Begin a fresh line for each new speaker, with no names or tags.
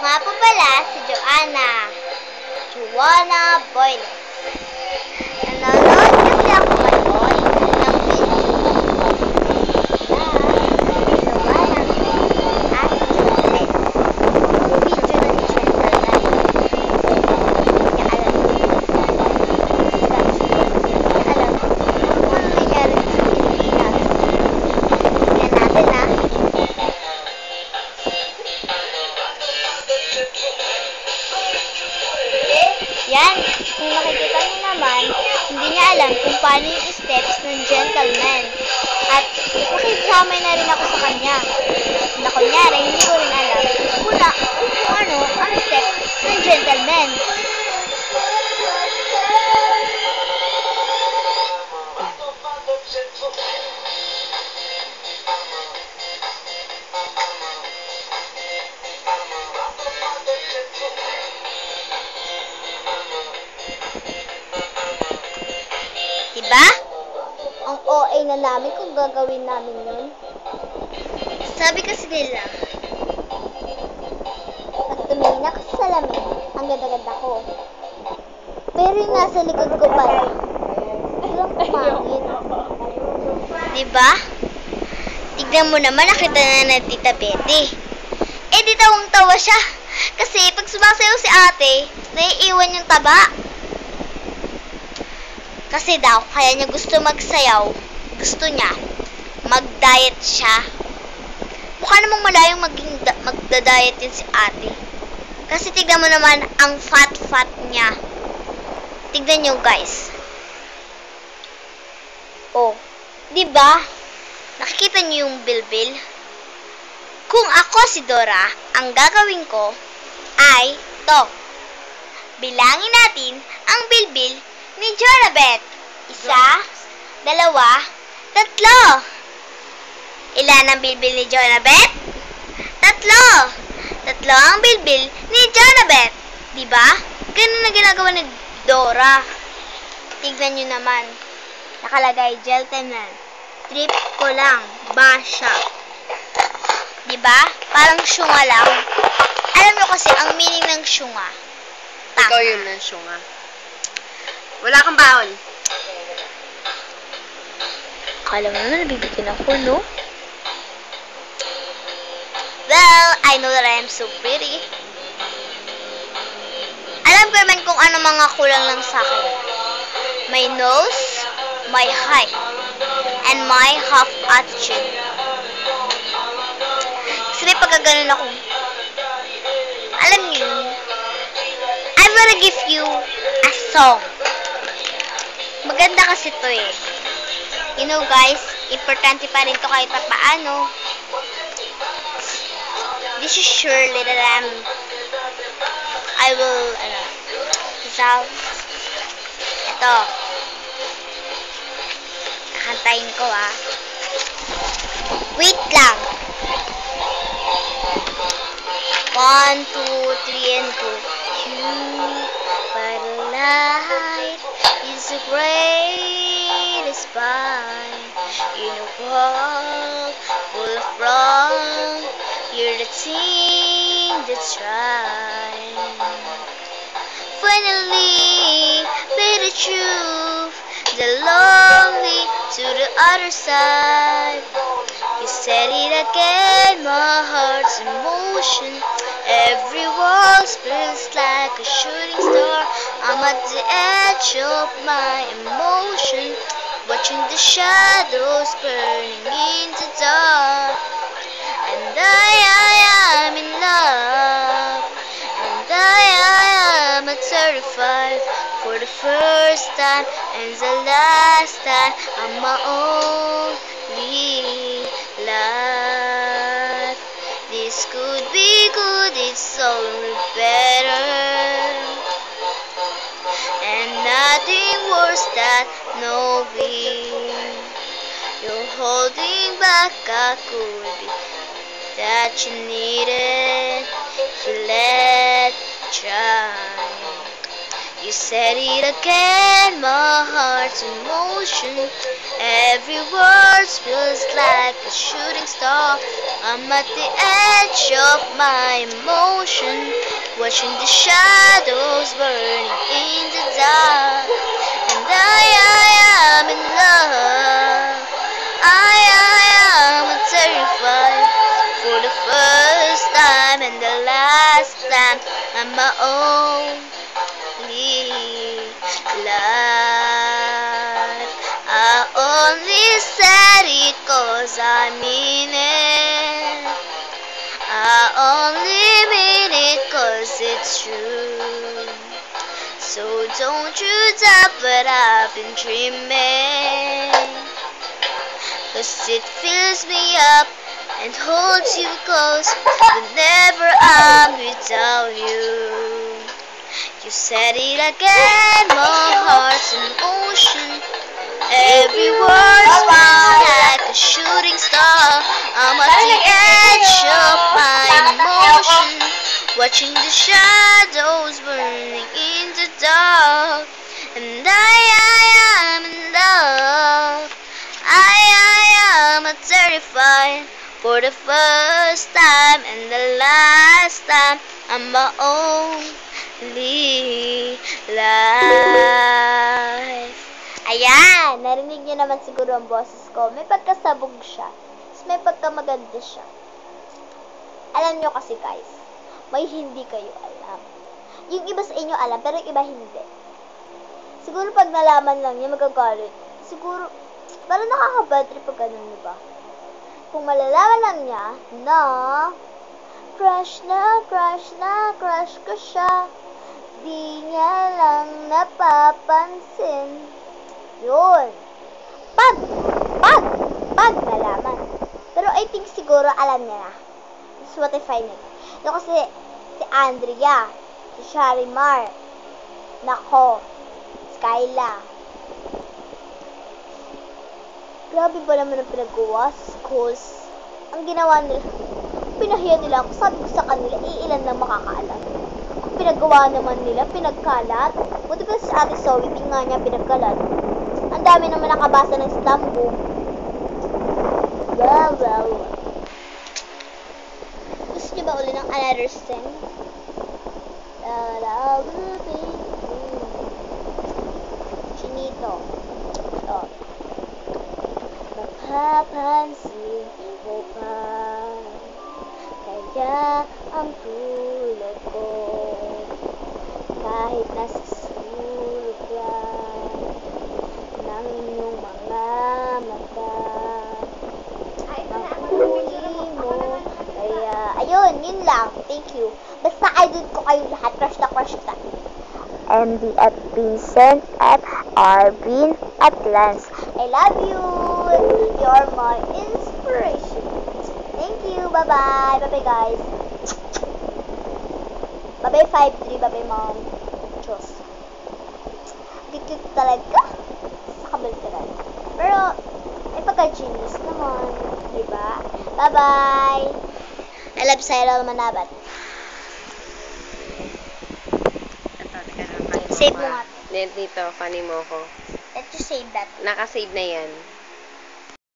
nga po pala si Joanna Boyles. Nanonood kasi ako ngayon ng video na at Joseph. Yung video na ni Gender Life. Hindi niya alam. Hindi niya alam kung ano nangyari sa Pilipinas. Tingnan natin ha. Yan, kung makikita niyo naman, hindi niya alam kung paano yung steps ng gentleman. At makikisama na rin ako sa kanya. Na kunyari, hindi ko rin alam kung ano ang steps ng gentleman. Diba? Ang OA na namin kung gagawin namin yun. Sabi kasi nila, pag tumingin ako sa salamin, ang ganda-ganda ko. Pero yung nasa likod ko pala, ilang pangit. Diba? Tignan mo naman, nakita na ng Tita Betty. Eh, di tawang-tawa siya. Kasi pag sumasayaw si ate, naiiwan yung taba. Kasi daw, kaya niya gusto magsayaw, gusto niya, mag-diet siya. Mukha namang malayong magda-diet yun si ate. Kasi tignan mo naman ang fat-fat niya. Tignan nyo guys. Oh, diba? Nakikita niyo yung bilbil? Kung ako si Dora, ang gagawin ko ay to. Bilangin natin ang bilbil ni Jonabeth. 1, 2, 3. Ilan ang bilbil ni Jonabeth? 3. 3 ang bilbil ni Jonabeth. Diba? Ganun na ginagawa ni Dora. Tignan nyo naman. Nakalagay, gentleman. Trip ko lang. Basha. Diba? Parang syunga lang. Alam nyo kasi, ang meaning ng syunga. Tama.
Ikaw yun ng syunga. Wala kang baon.
Akala mo naman, nabibigyan ako, no? Well, I know that I am so pretty. Alam ko naman kung ano mga kulang lang sa akin. My nose, my height, and my half attitude. Kasi may pagkaganon ako. Alam niyo, I'm gonna give you a song. Maganda kasi to eh. You know guys, importante pa rin to kahit pa paano. This is surely that I will, resolve. Ito. Kakantayin ko ah. Wait lang. 1, 2, 3, and 2. You, by the light, is the greatest find in a world full of wrong. You're the thing that's right. Finally, play the truth, the lonely to the other side. You said it again, my heart's in motion. Every wall spins like a shooting star. I'm at the edge of my emotion, watching the shadows burning in the dark. And I am in love. And I am terrified. For the first time and the last time, I'm my only life. This could be good, it's only better. And nothing worse than knowing you're holding back. I could be that you needed. You let me try. You said it again, my heart's in motion. Every word feels like a shooting star. I'm at the edge of my emotion, watching the shadows burning in the dark. And I am in love. I am terrified for the first time and the last time. I'm my only life. I only said it 'cause I mean it. I only mean it 'cause it's true. So don't you doubt what I've been dreaming, 'cause it fills me up and holds you close whenever I'm without you. You said it again, my heart's in motion. Every word feels like a shooting star. I'm at the edge of my emotion, watching the shadows burning in the dark. And I am in love. I am terrified for the first time and the last time. I'm my only life. Ayan, narinig niyo naman siguro ang boses ko. May pagkasabog siya. Tapos may pagkamaganda siya. Alam niyo kasi guys, may hindi kayo alam. Yung iba sa inyo alam, pero yung iba hindi. Siguro pag nalaman lang niya, magagalit. Siguro, parang nakaka-bad trip pag ganun, diba? Kung malalaman lang niya na crush ko siya, di niya lang napapansin. Yun. Pag nalaman. Pero I think siguro alam niya na. That's what I find it. Yung kasi si Andrea, si Sharimar, nako, Skyla. Grabe ba naman ang pinagawa sa schools? Ang ginawa nila, pinahiya nila ako. Sabi ko sa kanila, iilan lang makakaalam. Ang pinagawa naman nila, pinagkalat. Buti ba si Ate Zoe, di nga niya pinagkalat. Ang dami naman nakabasa ng slam book. Well. Gusto niyo ba uli ng another scene? Chinito. Oh. Mapapansin mo pa, kaya ang tulad ko, kahit nasa sulok lang ng iyong mga mata, mahuli mo, kaya, ayun, yun lang, thank you. Basta idol ko kayo lahat, crush na crush ka. MD at Vincent at Arvin at Lance. I love you. You're my inspiration. Thank you. Bye-bye. Bye-bye, guys. Bye-bye, 5-3. Bye-bye, Mom. Diyos. Cute talaga. Sa kabalitaran. Pero, ay pagka-genius naman. Diba? Bye-bye. I love Cyril Manabat. Save mo nga.
Dito, funny mo ko.
Let's just save that.
Naka-save na yan.